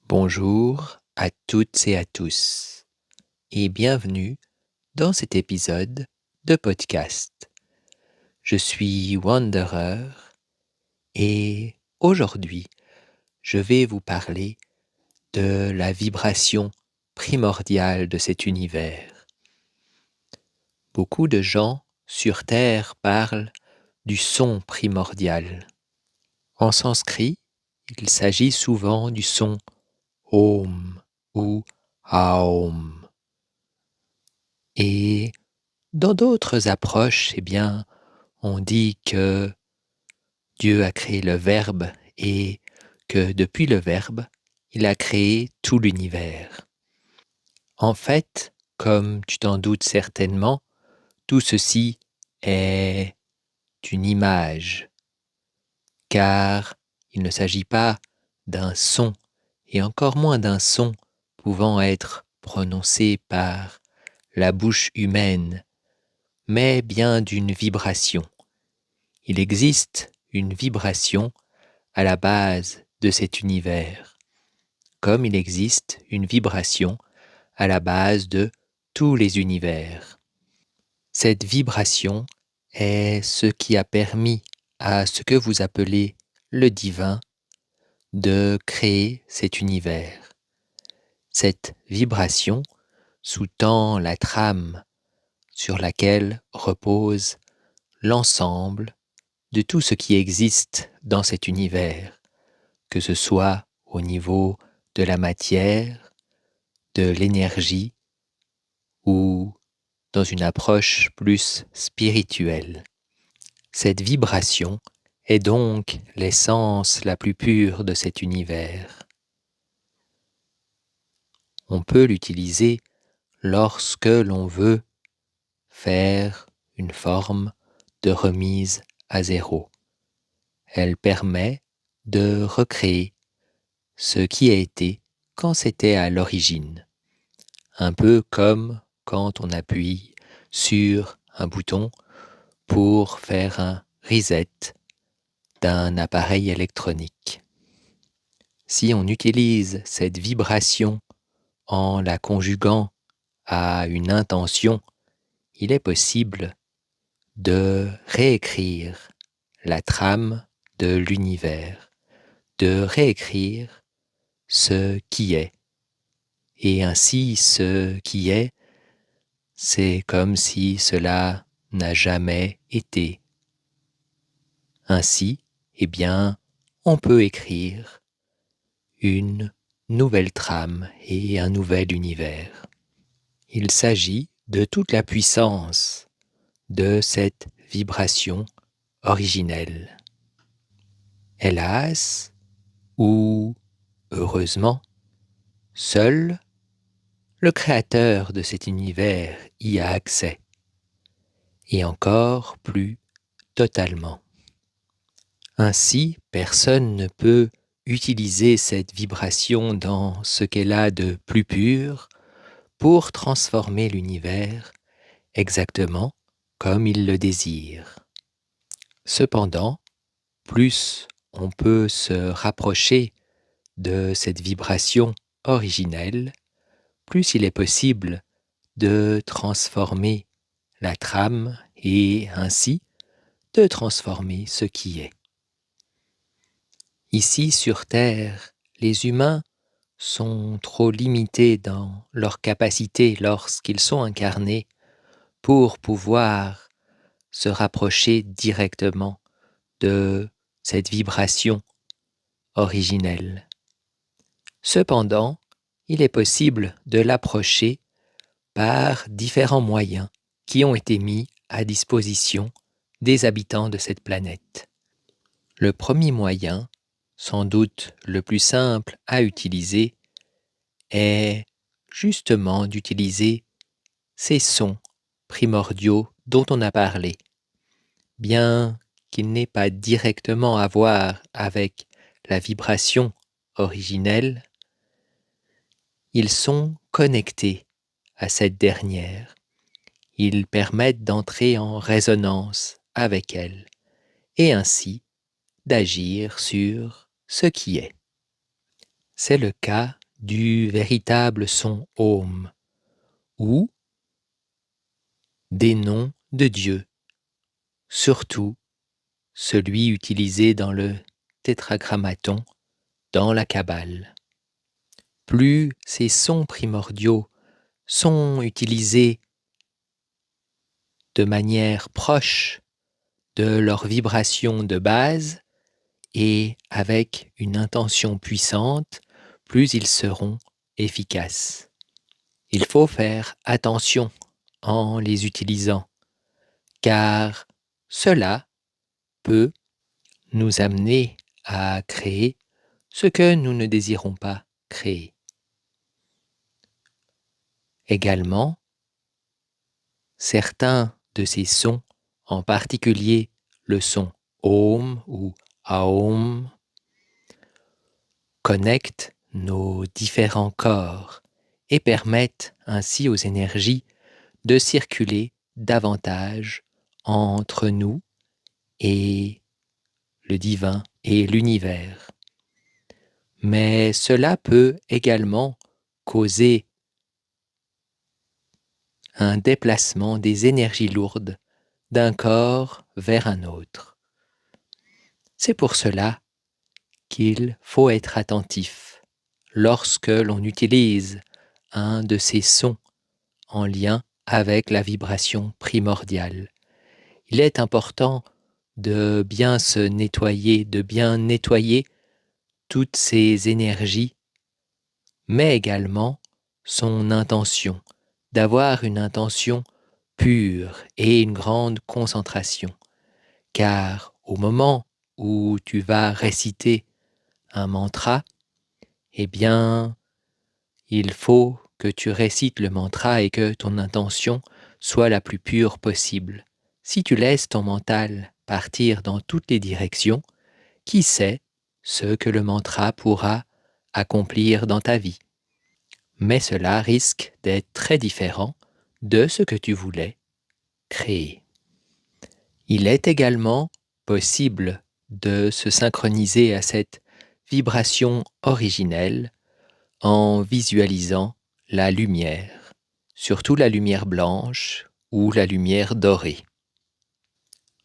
Bonjour à toutes et à tous et bienvenue dans cet épisode de podcast. Je suis Wanderer et aujourd'hui je vais vous parler de la vibration primordiale de cet univers. Beaucoup de gens sur Terre parlent du son primordial. En sanskrit, il s'agit souvent du son Om ou Aum. Et dans d'autres approches, on dit que Dieu a créé le Verbe et que depuis le Verbe, il a créé tout l'univers. En fait, comme tu t'en doutes certainement, tout ceci est une image, car il ne s'agit pas d'un son, et encore moins d'un son pouvant être prononcé par la bouche humaine, mais bien d'une vibration. Il existe une vibration à la base de cet univers, comme il existe une vibration à la base de tous les univers. Cette vibration est ce qui a permis à ce que vous appelez le divin de créer cet univers. Cette vibration sous-tend la trame sur laquelle repose l'ensemble de tout ce qui existe dans cet univers, que ce soit au niveau de la matière, de l'énergie ou dans une approche plus spirituelle. Cette vibration est donc l'essence la plus pure de cet univers. On peut l'utiliser lorsque l'on veut faire une forme de remise à zéro. Elle permet de recréer ce qui a été quand c'était à l'origine. Un peu comme quand on appuie sur un bouton pour faire un reset d'un appareil électronique. Si on utilise cette vibration en la conjuguant à une intention, il est possible de réécrire la trame de l'univers, de réécrire ce qui est. Et ainsi, ce qui est, c'est comme si cela n'a jamais été. Ainsi, on peut écrire une nouvelle trame et un nouvel univers. Il s'agit de toute la puissance de cette vibration originelle. Hélas, ou heureusement, seul le créateur de cet univers y a accès, et encore plus totalement. Ainsi, personne ne peut utiliser cette vibration dans ce qu'elle a de plus pur pour transformer l'univers exactement comme il le désire. Cependant, plus on peut se rapprocher de cette vibration originelle, plus il est possible de transformer la trame et ainsi de transformer ce qui est. Ici sur Terre, les humains sont trop limités dans leur capacité lorsqu'ils sont incarnés pour pouvoir se rapprocher directement de cette vibration originelle. Cependant, il est possible de l'approcher par différents moyens qui ont été mis à disposition des habitants de cette planète. Le premier moyen, sans doute le plus simple à utiliser, est justement d'utiliser ces sons primordiaux dont on a parlé, bien qu'ils n'aient pas directement à voir avec la vibration originelle, ils sont connectés à cette dernière. Ils permettent d'entrer en résonance avec elle et ainsi d'agir sur ce qui est. C'est le cas du véritable son Om ou des noms de Dieu, surtout celui utilisé dans le tétragrammaton dans la Kabbale. Plus ces sons primordiaux sont utilisés de manière proche de leur vibration de base et avec une intention puissante, plus ils seront efficaces. Il faut faire attention en les utilisant, car cela peut nous amener à créer ce que nous ne désirons pas créer. Également, certains de ces sons, en particulier le son Om ou Aum, connectent nos différents corps et permettent ainsi aux énergies de circuler davantage entre nous et le divin et l'univers. Mais cela peut également causer un déplacement des énergies lourdes d'un corps vers un autre. C'est pour cela qu'il faut être attentif lorsque l'on utilise un de ces sons en lien avec la vibration primordiale. Il est important de bien se nettoyer, de bien nettoyer toutes ces énergies, mais également son intention, d'avoir une intention pure et une grande concentration. Car au moment où tu vas réciter un mantra, eh bien, il faut que tu récites le mantra et que ton intention soit la plus pure possible. Si tu laisses ton mental partir dans toutes les directions, qui sait ce que le mantra pourra accomplir dans ta vie. Mais cela risque d'être très différent de ce que tu voulais créer. Il est également possible de se synchroniser à cette vibration originelle en visualisant la lumière, surtout la lumière blanche ou la lumière dorée.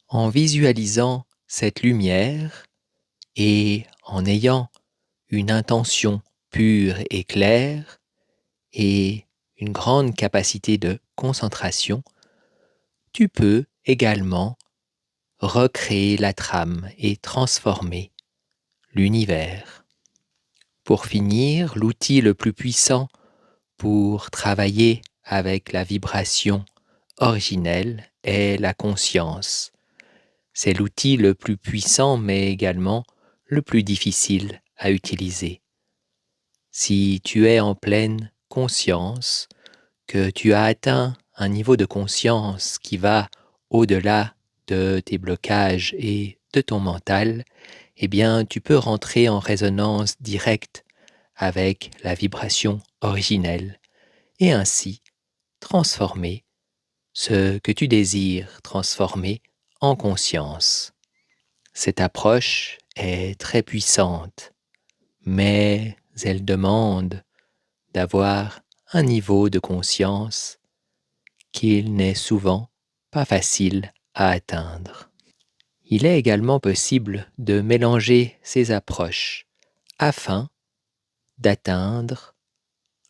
En visualisant cette lumière et en ayant une intention pure et claire et une grande capacité de concentration, tu peux également recréer la trame et transformer l'univers. Pour finir, l'outil le plus puissant pour travailler avec la vibration originelle est la conscience. C'est l'outil le plus puissant mais également le plus difficile à utiliser. Si tu es en pleine conscience, que tu as atteint un niveau de conscience qui va au-delà de tes blocages et de ton mental, eh bien tu peux rentrer en résonance directe avec la vibration originelle et ainsi transformer ce que tu désires transformer en conscience. Cette approche est très puissante, mais elle demande d'avoir un niveau de conscience qu'il n'est souvent pas facile à atteindre. Il est également possible de mélanger ces approches afin d'atteindre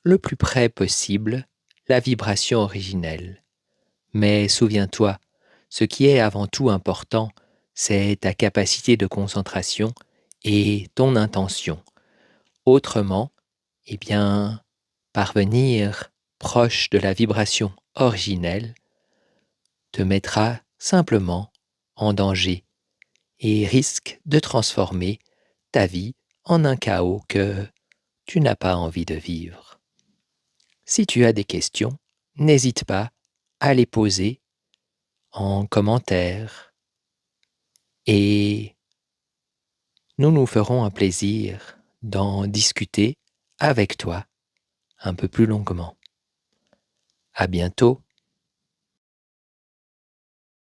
le plus près possible la vibration originelle. Mais souviens-toi, ce qui est avant tout important, c'est ta capacité de concentration et ton intention. Autrement, eh bien, parvenir proche de la vibration originelle te mettra simplement en danger et risque de transformer ta vie en un chaos que tu n'as pas envie de vivre. Si tu as des questions, n'hésite pas à les poser en commentaire et nous nous ferons un plaisir d'en discuter avec toi un peu plus longuement. À bientôt.